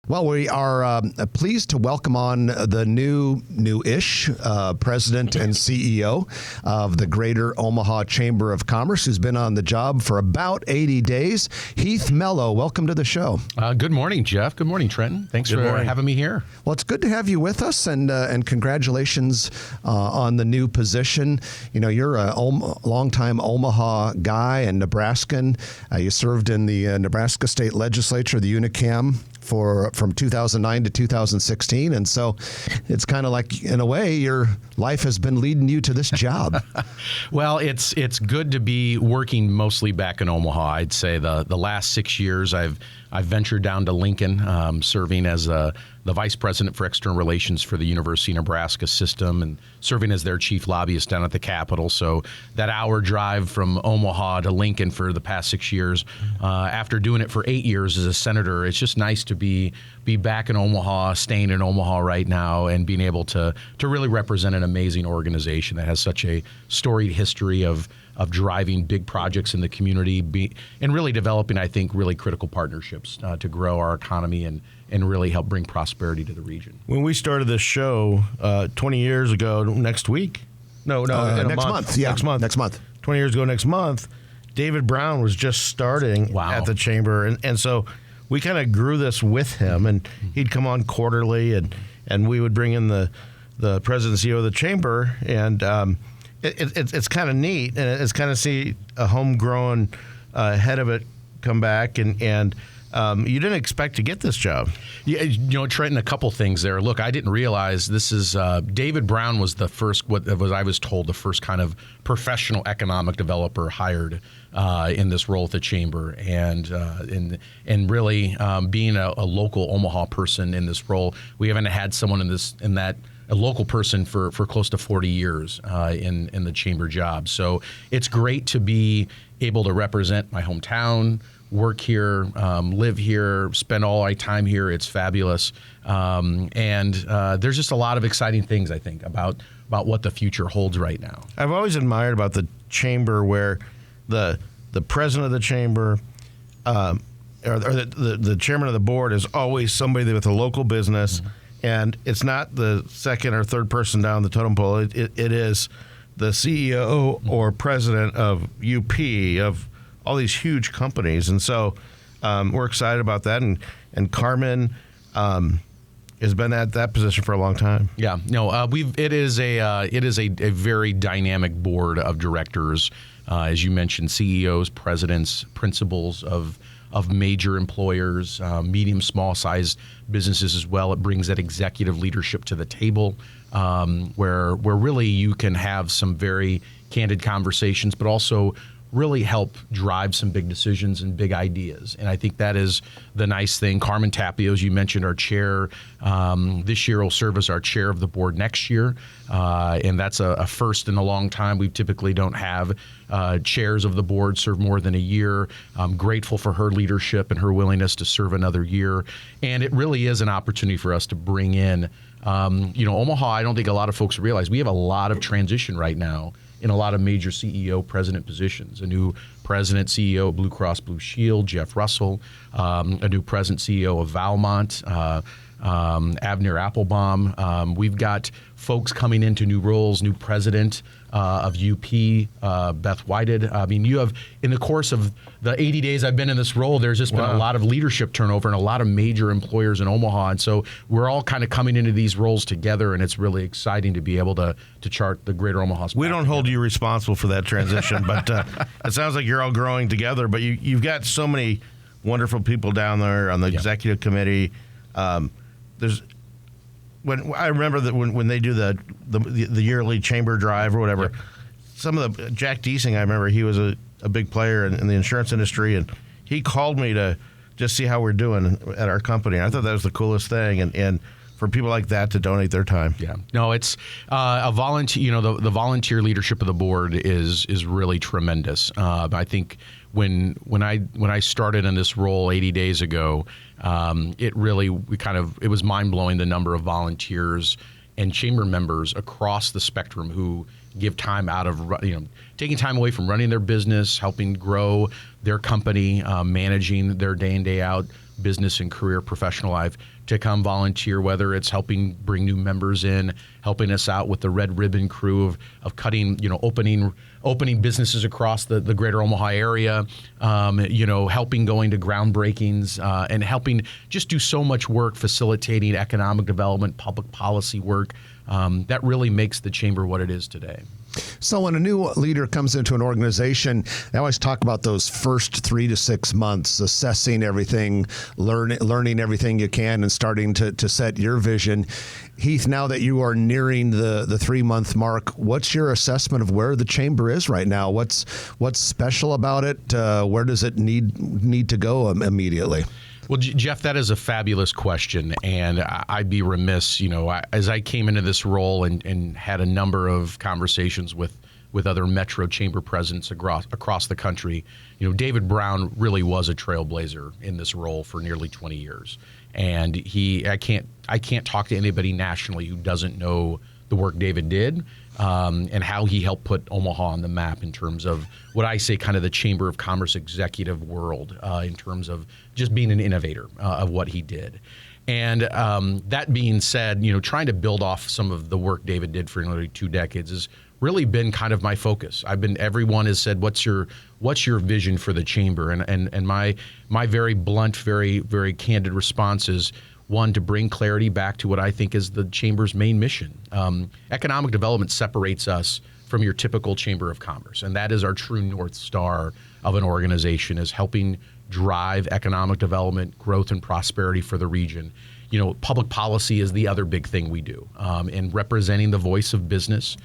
Well, we are pleased to welcome on the new-ish president and CEO of the Greater Omaha Chamber of Commerce, who's been on the job for about 80 days. Heath Mello, welcome to the show. Good morning, Jeff. Good morning, Trenton. Thanks for having me here. Well, it's good to have you with us, and congratulations on the new position. You know, you're a longtime Omaha guy and Nebraskan. You served in the Nebraska State Legislature, the Unicam, from 2009 to 2016, and so it's kind of like, in a way, your life has been leading you to this job. Well, it's good to be working mostly back in Omaha. I'd say the last 6 years I've ventured down to Lincoln, serving as the vice president for external relations for the University of Nebraska system and serving as their chief lobbyist down at the Capitol. So that hour drive from Omaha to Lincoln for the past 6 years, after doing it for 8 years as a senator, it's just nice to be back in Omaha, staying in Omaha right now, and being able to really represent an amazing organization that has such a storied history of driving big projects in the community and really developing, I think, really critical partnerships to grow our economy and really help bring prosperity to the region. When we started this show 20 years ago next week, next month. Next month. 20 years ago next month, David Brown was just starting at the chamber. And so we kind of grew this with him, and he'd come on quarterly, and we would bring in the president and CEO of the chamber, and it's kind of neat, and it's kind of see a homegrown head of it come back, and you didn't expect to get this job. Yeah, Trenton, a couple things there. Look, I didn't realize this is David Brown was the first, I was told, the first kind of professional economic developer hired in this role at the chamber, and really being a local Omaha person in this role, we haven't had someone a local person for close to 40 years in the chamber job. So it's great to be able to represent my hometown, work here, live here, spend all my time here. It's fabulous. And there's just a lot of exciting things, I think, about what the future holds right now. I've always admired about the chamber where the president of the chamber or the chairman of the board is always somebody with a local business. Mm-hmm. And it's not the second or third person down the totem pole. It is the CEO or president of UP, of all these huge companies. And so we're excited about that. And Carmen has been at that position for a long time. Yeah, no, it is a very dynamic board of directors, as you mentioned, CEOs, presidents, principals of major employers, medium, small-sized businesses as well. It brings that executive leadership to the table, where really you can have some very candid conversations, but also really help drive some big decisions and big ideas. And I think that is the nice thing. Carmen Tapio, as you mentioned, our chair, this year will serve as our chair of the board next year. And that's a first in a long time. We typically don't have chairs of the board serve more than a year. I'm grateful for her leadership and her willingness to serve another year. And it really is an opportunity for us to bring in, Omaha, I don't think a lot of folks realize we have a lot of transition right now in a lot of major CEO president positions. A new president, CEO of Blue Cross Blue Shield, Jeff Russell, a new president, CEO of Valmont, Avner Applebaum. We've got folks coming into new roles, new president of UP, Beth Whited. I mean, you have, in the course of the 80 days I've been in this role, there's just been a lot of leadership turnover and a lot of major employers in Omaha. And so we're all kind of coming into these roles together, and it's really exciting to be able to chart the Greater Omaha. We don't hold you responsible for that transition, but it sounds like you're all growing together. But you've got so many wonderful people down there on the executive committee. When I remember that when they do the yearly chamber drive or whatever, some of the Jack Deasing, I remember he was a big player in the insurance industry, and he called me to just see how we're doing at our company. I thought that was the coolest thing, and for people like that to donate their time. Yeah, no, it's a volunteer. The volunteer leadership of the board is really tremendous. I think when I started in this role 80 days ago, it was mind blowing the number of volunteers and chamber members across the spectrum who give time out of taking time away from running their business, helping grow their company, managing their day in, day out, business and career professional life to come volunteer, whether it's helping bring new members in, helping us out with the Red Ribbon crew of cutting, opening businesses across the greater Omaha area, helping going to groundbreakings, and helping just do so much work facilitating economic development, public policy work. That really makes the chamber what it is today. So when a new leader comes into an organization, they always talk about those first 3 to 6 months, assessing everything, learning everything you can, and starting to set your vision. Heath, now that you are nearing the 3-month mark, what's your assessment of where the chamber is right now? What's special about it? Where does it need to go immediately? Well, Jeff, that is a fabulous question, and I'd be remiss, as I came into this role and had a number of conversations with other Metro Chamber presidents across the country. David Brown really was a trailblazer in this role for nearly 20 years, and I can't talk to anybody nationally who doesn't know the work David did, and how he helped put Omaha on the map in terms of what I say kind of the Chamber of Commerce executive world, in terms of just being an innovator of what he did. And that being said, trying to build off some of the work David did for nearly 2 decades has really been kind of my focus. Everyone has said, what's your vision for the chamber? And my very blunt, very, very candid response is, one, to bring clarity back to what I think is the chamber's main mission. Economic development separates us from your typical chamber of commerce, and that is our true North Star of an organization, is helping drive economic development, growth, and prosperity for the region. Public policy is the other big thing we do, and representing the voice of business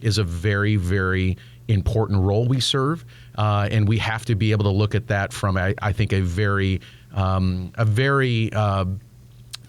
is a very, very important role we serve, and we have to be able to look at that from, I think, a very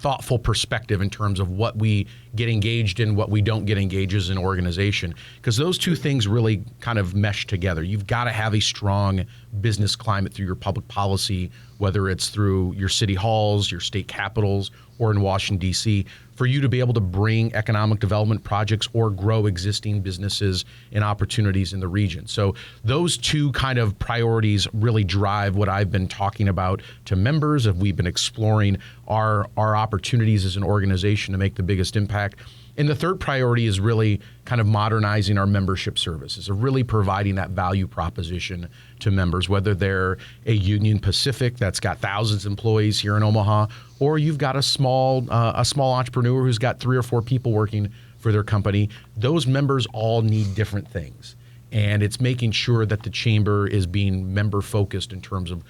thoughtful perspective in terms of what we get engaged in, what we don't get engaged as an organization, because those two things really kind of mesh together. You've got to have a strong business climate through your public policy, whether it's through your city halls, your state capitals, or in Washington, D.C., for you to be able to bring economic development projects or grow existing businesses and opportunities in the region. So those two kind of priorities really drive what I've been talking about to members. We've been exploring our opportunities as an organization to make the biggest impact. And the third priority is really kind of modernizing our membership services, of really providing that value proposition to members, whether they're a Union Pacific that's got thousands of employees here in Omaha, or you've got a small entrepreneur who's got 3 or 4 people working for their company. Those members all need different things. And it's making sure that the chamber is being member focused in terms of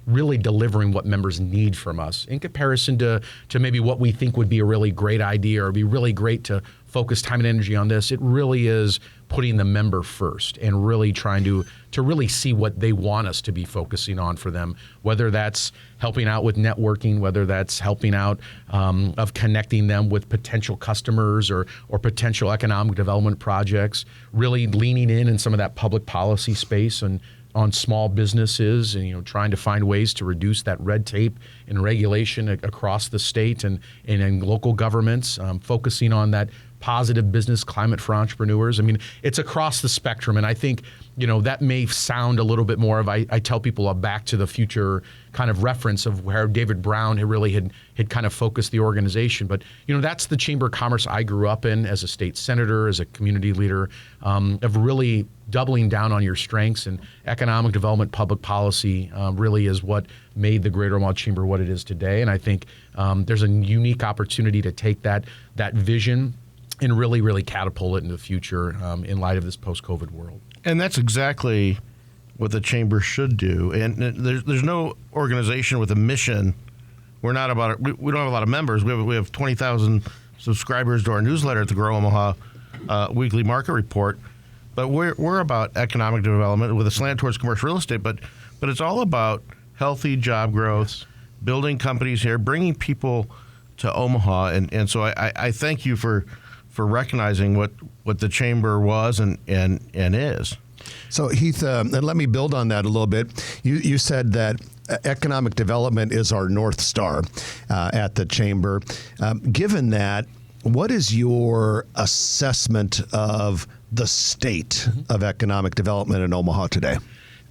really delivering what members need from us in comparison to maybe what we think would be a really great idea or be really great to focus time and energy on this. It really is putting the member first and really trying to really see what they want us to be focusing on for them, whether that's helping out with networking, whether that's helping out of connecting them with potential customers or potential economic development projects, really leaning in some of that public policy space and on small businesses and trying to find ways to reduce that red tape and regulation across the state and in local governments, focusing on that positive business climate for entrepreneurs. I mean, it's across the spectrum, and I think that may sound a little bit more of I tell people a Back to the Future kind of reference of where David Brown had kind of focused the organization. But that's the Chamber of Commerce I grew up in as a state senator, as a community leader, of really doubling down on your strengths, and economic development, public policy really is what made the Greater Omaha Chamber what it is today. And I think there's a unique opportunity to take that vision and really, really catapult it into the future in light of this post-COVID world. And that's exactly what the chamber should do. And there's no organization with a mission. We're not about it. We don't have a lot of members. We have 20,000 subscribers to our newsletter at the Grow Omaha weekly market report. But we're about economic development with a slant towards commercial real estate. But it's all about healthy job growth, building companies here, bringing people to Omaha. And so I thank you for recognizing what the chamber was and is. So Heath, and let me build on that a little bit. You said that economic development is our North Star at the chamber. Given that, what is your assessment of the state of economic development in Omaha today?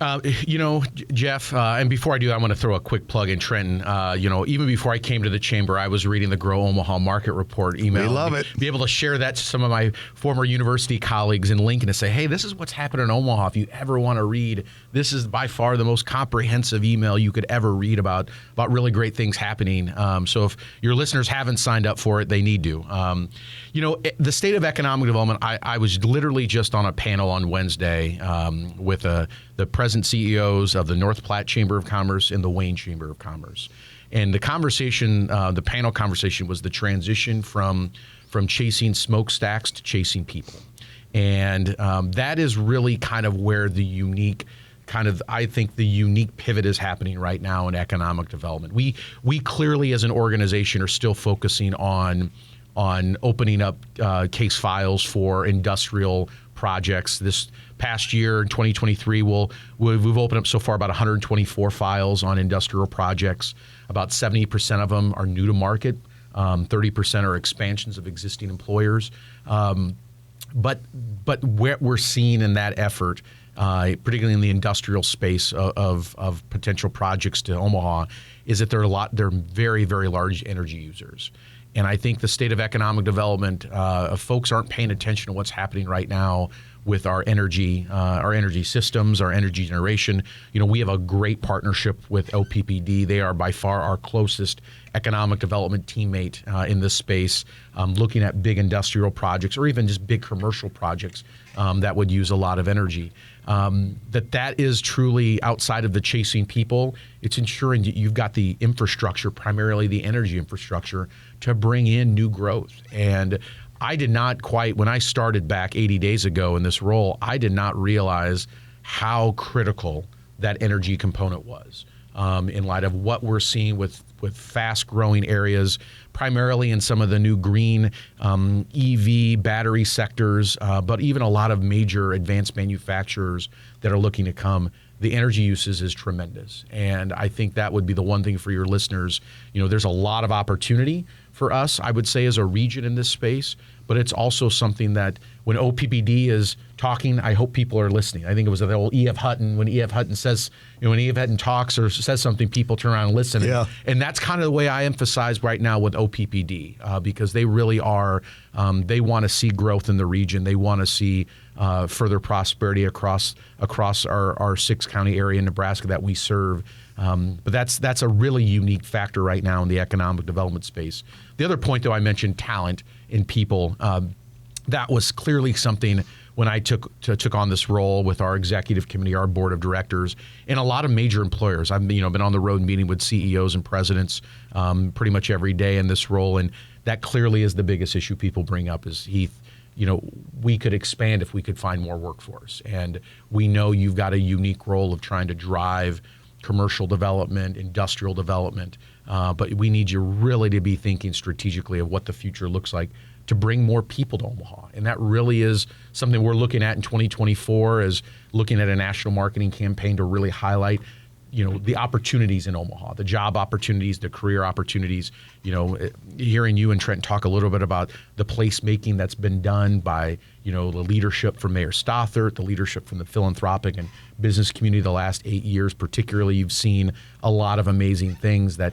Jeff, and before I do, I want to throw a quick plug in Trenton. Even before I came to the chamber, I was reading the Grow Omaha Market Report email. We love it. Be able to share that to some of my former university colleagues in Lincoln to say, hey, this is what's happening in Omaha. If you ever want to read, this is by far the most comprehensive email you could ever read about really great things happening. So if your listeners haven't signed up for it, they need to. The state of economic development, I was literally just on a panel on Wednesday with the present CEOs of the North Platte Chamber of Commerce and the Wayne Chamber of Commerce. And the conversation, the panel conversation was the transition from chasing smokestacks to chasing people. And that is really kind of where the unique pivot is happening right now in economic development. We clearly as an organization are still focusing on opening up case files for industrial projects. This past year, in 2023, we've opened up so far about 124 files on industrial projects. About 70% of them are new to market. 30% are expansions of existing employers. But what we're seeing in that effort, particularly in the industrial space of potential projects to Omaha, is that they're very, very large energy users. And I think the state of economic development, folks aren't paying attention to what's happening right now with our energy systems, our energy generation. We have a great partnership with OPPD. They are by far our closest economic development teammate in this space, looking at big industrial projects or even just big commercial projects that would use a lot of energy. That is truly outside of the chasing people. It's ensuring that you've got the infrastructure, primarily the energy infrastructure, to bring in new growth. And I did not when I started back 80 days ago in this role, I did not realize how critical that energy component was in light of what we're seeing with fast growing areas, primarily in some of the new green EV battery sectors, but even a lot of major advanced manufacturers that are looking to come. The energy uses is tremendous. And I think that would be the one thing for your listeners. There's a lot of opportunity for us, I would say, as a region in this space, but it's also something that when OPPD is talking, I hope people are listening. I think it was the old E.F. Hutton, when E.F. Hutton says, when E.F. Hutton talks or says something, people turn around and listen. Yeah. And that's kind of the way I emphasize right now with OPPD, because they really are, they want to see growth in the region. They want to see further prosperity across our 6-county area in Nebraska that we serve. But that's a really unique factor right now in the economic development space. The other point, though, I mentioned talent in people. That was clearly something when I took on this role with our executive committee, our board of directors, and a lot of major employers. I've been on the road meeting with CEOs and presidents pretty much every day in this role, and that clearly is the biggest issue people bring up is, Heath, we could expand if we could find more workforce. And we know you've got a unique role of trying to drive commercial development, industrial development, but we need you really to be thinking strategically of what the future looks like to bring more people to Omaha. And that really is something we're looking at in 2024, as looking at a national marketing campaign to really highlight the opportunities in Omaha, the job opportunities, the career opportunities. Hearing you and Trent talk a little bit about the placemaking that's been done by, the leadership from Mayor Stothert, the leadership from the philanthropic and business community the last 8 years, particularly, you've seen a lot of amazing things that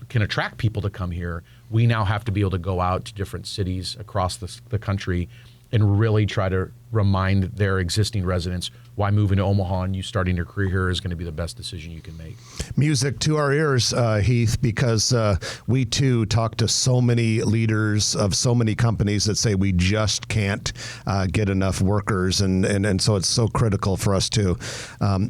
can attract people to come here. We now have to be able to go out to different cities across the country and really try to remind their existing residents why moving to Omaha and you starting your career here is going to be the best decision you can make. Music to our ears, Heath, because we too talk to so many leaders of so many companies that say we just can't get enough workers, and so it's so critical for us to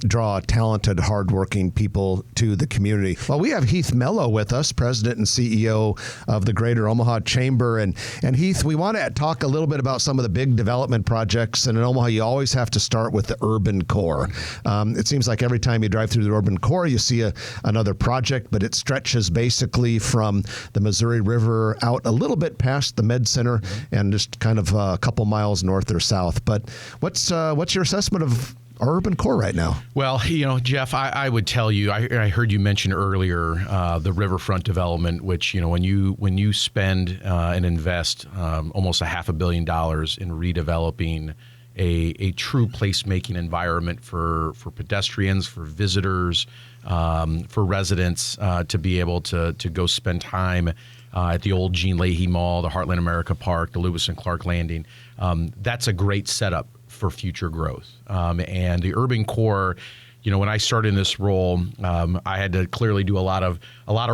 draw talented, hardworking people to the community. Well, we have Heath Mello with us, President and CEO of the Greater Omaha Chamber, and Heath, we want to talk a little bit about some of the big development projects, and in Omaha you always have to start with the urban core. It seems like every time you drive through the urban core, you see another project, but it stretches basically from the Missouri River out a little bit past the Med Center and just kind of a couple miles north or south. But what's your assessment of our urban core right now? Well, Jeff, I would tell you, I heard you mention earlier the riverfront development, which, when you spend and invest almost $500 million in redeveloping a true placemaking environment for pedestrians, for visitors, for residents to be able to go spend time at the old Gene Leahy Mall, the Heartland America Park, the Lewis and Clark Landing. That's a great setup for future growth. And the urban core, when I started in this role, I had to clearly do a lot of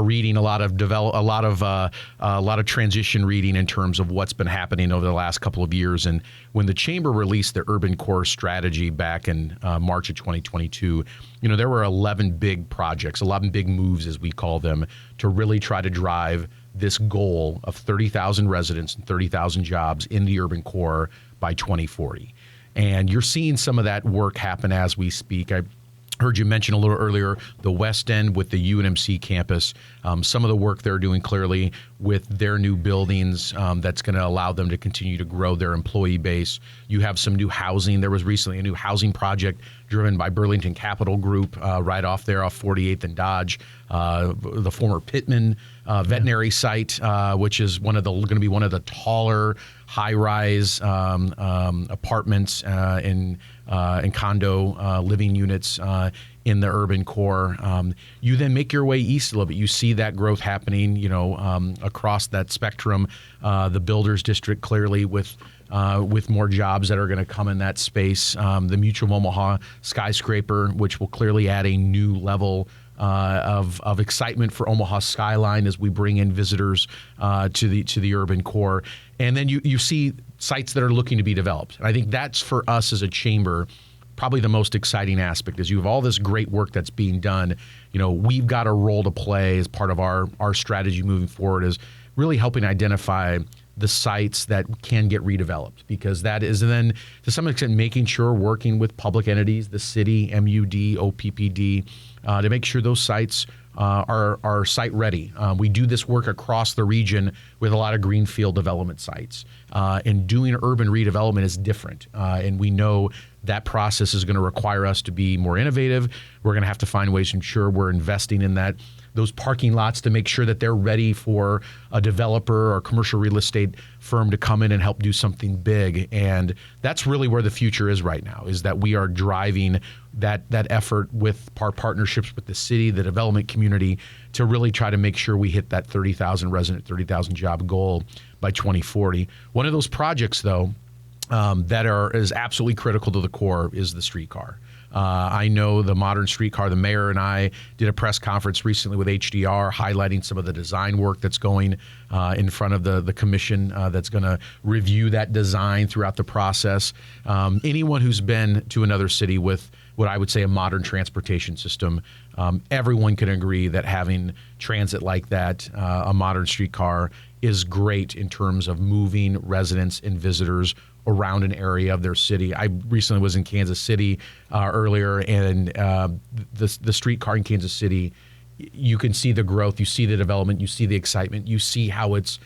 reading, a lot of transition reading in terms of what's been happening over the last couple of years. And when the chamber released the urban core strategy back in March of 2022, there were 11 big projects, 11 big moves, as we call them, to really try to drive this goal of 30,000 residents and 30,000 jobs in the urban core by 2040. And you're seeing some of that work happen as we speak. I heard you mention a little earlier the West End with the UNMC campus. Some of the work they're doing clearly with their new buildings that's going to allow them to continue to grow their employee base. You have some new housing. There was recently a new housing project driven by Burlington Capital Group right off there off 48th and Dodge, the former Pittman veterinary site, which is going to be one of the taller high-rise apartments and condo living units in the urban core. You then make your way east a little bit. You see that growth happening, across that spectrum. The Builders District clearly with more jobs that are going to come in that space. The Mutual of Omaha skyscraper, which will clearly add a new level of excitement for Omaha skyline as we bring in visitors to the urban core. And then you see sites that are looking to be developed. And I think that's for us as a chamber probably the most exciting aspect is you have all this great work that's being done. We've got a role to play as part of our strategy moving forward is really helping identify the sites that can get redeveloped, because that is then to some extent making sure working with public entities, the city, MUD, OPPD, to make sure those sites are site ready. We do this work across the region with a lot of greenfield development sites. And doing urban redevelopment is different. And we know that process is going to require us to be more innovative. We're going to have to find ways to ensure we're investing in those parking lots to make sure that they're ready for a developer or commercial real estate firm to come in and help do something big. And that's really where the future is right now, is that we are driving that effort with our partnerships with the city, the development community, to really try to make sure we hit that 30,000 resident, 30,000 job goal by 2040. One of those projects, though, that is absolutely critical to the core is the streetcar. I know the modern streetcar, the mayor and I did a press conference recently with HDR highlighting some of the design work that's going in front of the commission that's going to review that design throughout the process. Anyone who's been to another city with what I would say a modern transportation system, everyone can agree that having transit like that, a modern streetcar, is great in terms of moving residents and visitors around an area of their city. I recently was in Kansas City earlier, and the streetcar in Kansas City, you can see the growth, you see the development, you see the excitement, you see how it's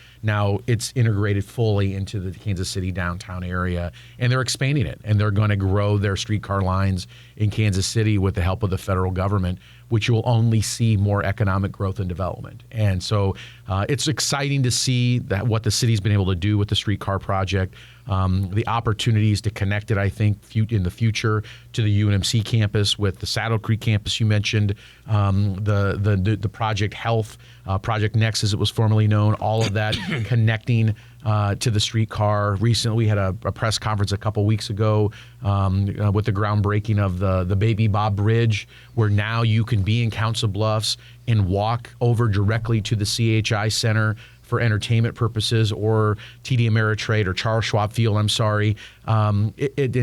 integrated fully into the Kansas City downtown area, and they're expanding it, and they're going to grow their streetcar lines in Kansas City with the help of the federal government, which you will only see more economic growth and development. And so it's exciting to see what the city's been able to do with the streetcar project, the opportunities to connect it, I think, in the future to the UNMC campus with the Saddle Creek campus you mentioned, the Project Health, Project Next as it was formerly known, all of that connecting to the streetcar. Recently, we had a press conference a couple weeks ago with the groundbreaking of the Baby Bob Bridge, where now you can be in Council Bluffs and walk over directly to the CHI Center for entertainment purposes, or TD Ameritrade or Charles Schwab Field, and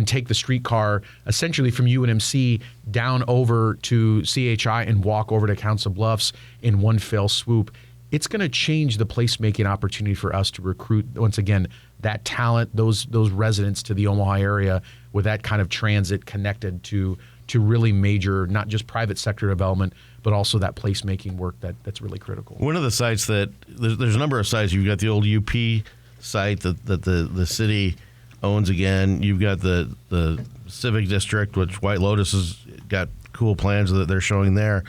take the streetcar essentially from UNMC down over to CHI and walk over to Council Bluffs in one fell swoop. It's going to change the placemaking opportunity for us to recruit, once again, that talent, those residents to the Omaha area with that kind of transit connected to really major, not just private sector development, but also that placemaking work that's really critical. One of the sites that, there's a number of sites. You've got the old UP site that the city owns again. You've got the Civic District, which White Lotus has got cool plans that they're showing there.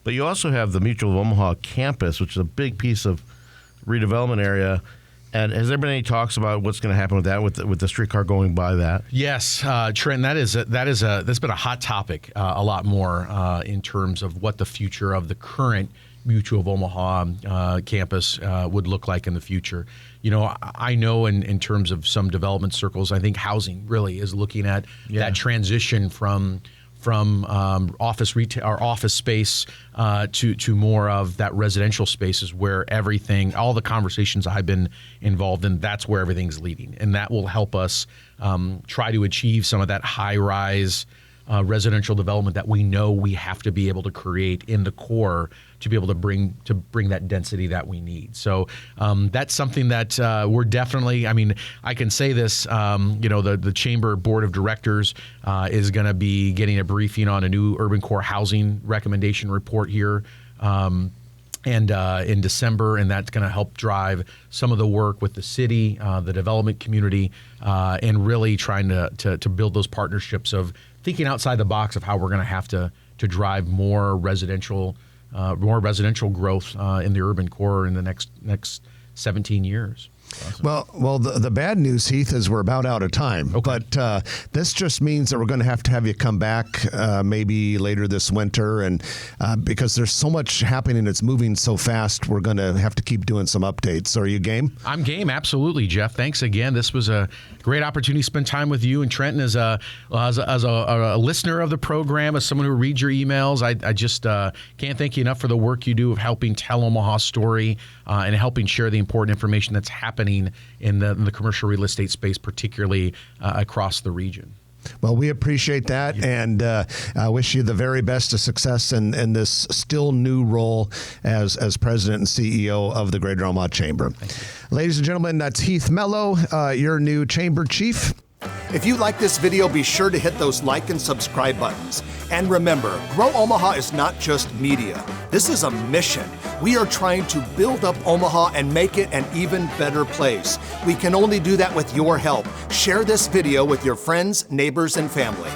But you also have the Mutual of Omaha campus, which is a big piece of redevelopment area. And has there been any talks about what's going to happen with that, with the streetcar going by that? Yes, Trent, that's been a hot topic a lot more in terms of what the future of the current Mutual of Omaha campus would look like in the future. I know in terms of some development circles, I think housing really is looking at that transition from office retail or office space to more of that residential spaces where all the conversations I've been involved in, that's where everything's leading, and that will help us try to achieve some of that high-rise residential development that we know we have to be able to create in the core to be able to bring that density that we need. So that's something that we're definitely. I mean, I can say this. The Chamber Board of Directors is going to be getting a briefing on a new urban core housing recommendation report here. And in December, and that's going to help drive some of the work with the city, the development community, and really trying to build those partnerships of thinking outside the box of how we're going to have to drive more residential growth in the urban core in the next 17 years. Awesome. Well, the bad news, Heath, is we're about out of time. Okay. But this just means that we're going to have you come back maybe later this winter, and because there's so much happening, it's moving so fast, we're going to have to keep doing some updates. Are you game? I'm game, absolutely, Jeff. Thanks again. This was a great opportunity to spend time with you and Trenton as a listener of the program, as someone who reads your emails. I just can't thank you enough for the work you do of helping tell Omaha's story and helping share the important information that's happening in the commercial real estate space, particularly across the region. Well, we appreciate that, and I wish you the very best of success in this still new role as president and CEO of the Greater Omaha Chamber. Ladies and gentlemen, that's Heath Mello, your new chamber chief. If you like this video, be sure to hit those like and subscribe buttons. And remember, Grow Omaha is not just media. This is a mission. We are trying to build up Omaha and make it an even better place. We can only do that with your help. Share this video with your friends, neighbors, and family.